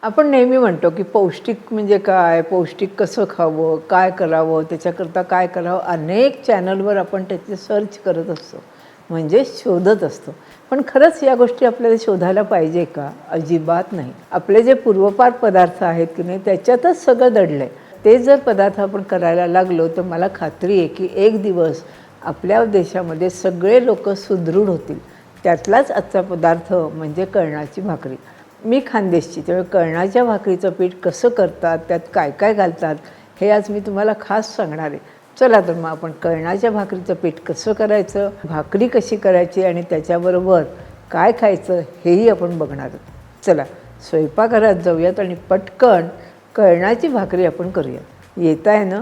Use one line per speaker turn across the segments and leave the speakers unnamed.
आपण नेहमी म्हणतो की पौष्टिक म्हणजे काय, पौष्टिक कसं खावं, काय करावं, त्याच्याकरता काय करावं, अनेक चॅनलवर आपण त्याचे सर्च करत असतो, म्हणजे शोधत असतो. पण खरंच या गोष्टी आपल्याला शोधायला पाहिजे का? अजिबात नाही. आपले जे पूर्वपार पदार्थ आहेत की नाही त्याच्यातच सगळं दडलं आहे. ते जर पदार्थ आपण करायला लागलो तर मला खात्री आहे की एक दिवस आपल्या देशामध्ये सगळे लोक सुदृढ होतील. त्यातलाच आजचा पदार्थ म्हणजे कळणाची भाकरी. मी खानदेशची, त्यामुळे कळणाच्या भाकरीचं पीठ कसं करतात, त्यात काय काय घालतात हे आज मी तुम्हाला खास सांगणार आहे. चला तर मग आपण कळणाच्या भाकरीचं पीठ कसं करायचं, भाकरी कशी करायची आणि त्याच्याबरोबर काय खायचं हेही आपण बघणार आहोत. चला स्वयंपाकघरात जाऊयात आणि पटकन कळणाची भाकरी आपण करूयात. येत आहे ना?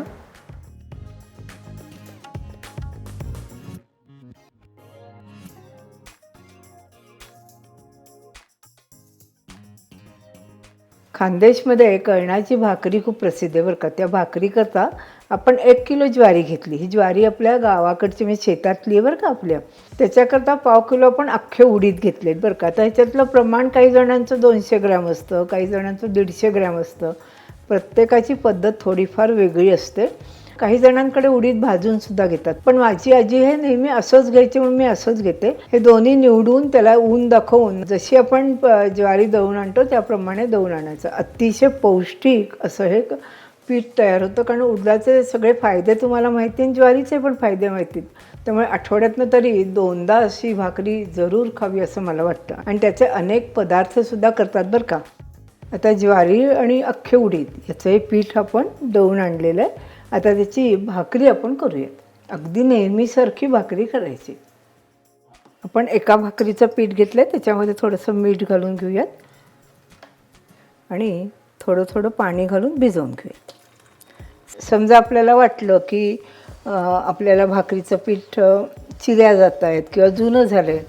खानदेशमध्ये कळणाची भाकरी खूप प्रसिद्ध आहे बरं का. त्या भाकरीकरता आपण 1 किलो ज्वारी घेतली. ही ज्वारी आपल्या गावाकडची म्हणजे शेतातली आहे बरं का आपल्या. त्याच्याकरता 1/2 किलो आपण अख्खे उडीद घेतलेत बरं का. तर ह्याच्यातलं प्रमाण काही जणांचं 200 ग्रॅम असतं, काही जणांचं 150 ग्रॅम असतं. प्रत्येकाची पद्धत थोडीफार वेगळी असते. काही जणांकडे उडीद भाजूनसुद्धा घेतात, पण माझी आजी हे नेहमी असंच घ्यायची म्हणून मी असंच घेते. हे दोन्ही निवडून त्याला ऊन दाखवून जशी आपण ज्वारी दळून आणतो त्याप्रमाणे दळून आणायचं. अतिशय पौष्टिक असं हे पीठ तयार होतं, कारण उडदाचे सगळे फायदे तुम्हाला माहिती आणि ज्वारीचे पण फायदे माहिती. त्यामुळे आठवड्यातनं तरी 2दा अशी भाकरी जरूर खावी असं मला वाटतं. आणि त्याचे अनेक पदार्थसुद्धा करतात बरं का. आता ज्वारी आणि अख्खे उडीद याचं हे पीठ आपण दळून आणलेलं आहे. आता त्याची भाकरी आपण करूयात. अगदी नेहमीसारखी भाकरी करायची. आपण एका भाकरीचं पीठ घेतलं आहे, त्याच्यामध्ये थोडंसं मीठ घालून घेऊयात आणि थोडं थोडं पाणी घालून भिजवून घेऊयात. समजा आपल्याला वाटलं की आपल्याला भाकरीचं पीठ चिऱ्या जात आहेत किंवा जुनं झालं आहे,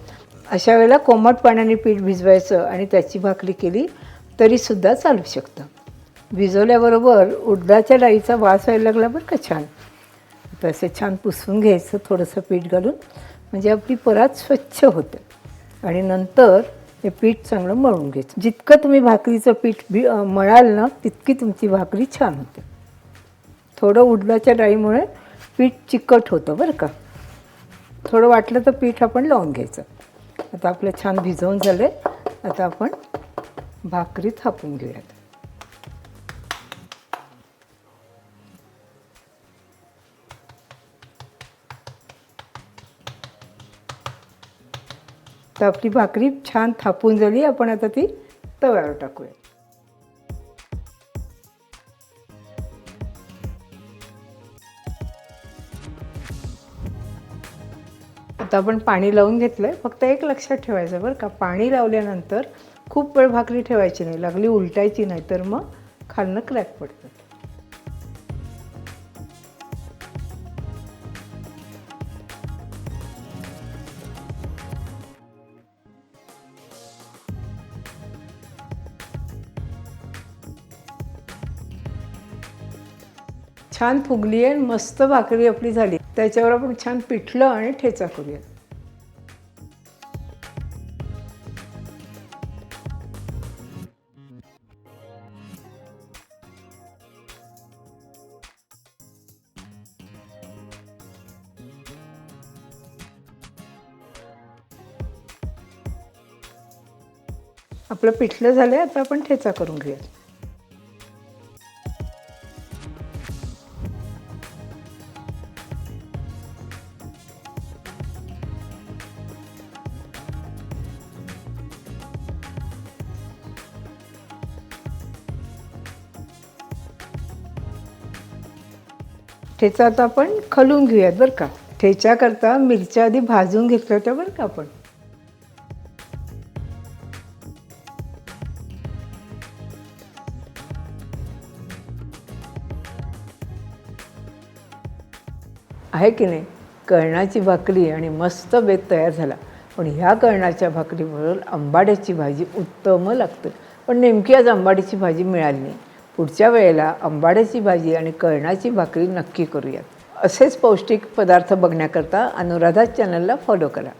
अशा वेळेला कोमट पाण्याने पीठ भिजवायचं आणि त्याची भाकरी केली तरीसुद्धा चालू शकतं. भिजवल्याबरोबर उडदाच्या डाळीचा वास व्हायला लागला बरं का छान. तर असे छान पुसून घ्यायचं थोडंसं पीठ घालून, म्हणजे आपली परात स्वच्छ होते. आणि नंतर हे पीठ चांगलं मळून घ्यायचं. जितकं तुम्ही भाकरीचं पीठ मळाल ना तितकी तुमची भाकरी छान होते. थोडं उडदाच्या डाळीमुळे पीठ चिकट होतं बरं का. थोडं वाटलं तर पीठ आपण लावून घ्यायचं. आता आपलं छान भिजवून झालं आहे. आता आपण भाकरी थापून घेऊयात. तर आपली भाकरी छान थापून झाली. आपण आता ती तव्यावर टाकूया. आता आपण पाणी लावून घेतलं आहे. फक्त एक लक्षात ठेवायचं बरं का, पाणी लावल्यानंतर खूप वेळ भाकरी ठेवायची नाही, लागली उलटायची नाही, तर मग खालनं क्रॅक पडतं. छान फुगली आहे, मस्त भाकरी आपली झाली. त्याच्यावर आपण छान पिठलं आणि ठेचा करूया. आपलं पिठलं झालं आहे, आता आपण ठेचा करून घेऊया. ठेचा आता आपण खलून घेऊयात बरं का. ठेच्याकरता मिरच्या आधी भाजून घेतल्या होत्या बरं का आपण. आहे की नाही, कळणाची भाकरी आणि मस्त बेत तयार झाला. पण ह्या कळणाच्या भाकरीबरोबर आंबाड्याची भाजी उत्तम लागते. पण नेमकी आज आंबाड्याची भाजी मिळाली नाही. पुढच्या वेळेला आंबाड्याची भाजी आणि कळणाची भाकरी नक्की करूयात. असेच पौष्टिक पदार्थ बघण्याकरता अनुराधा चॅनलला फॉलो करा.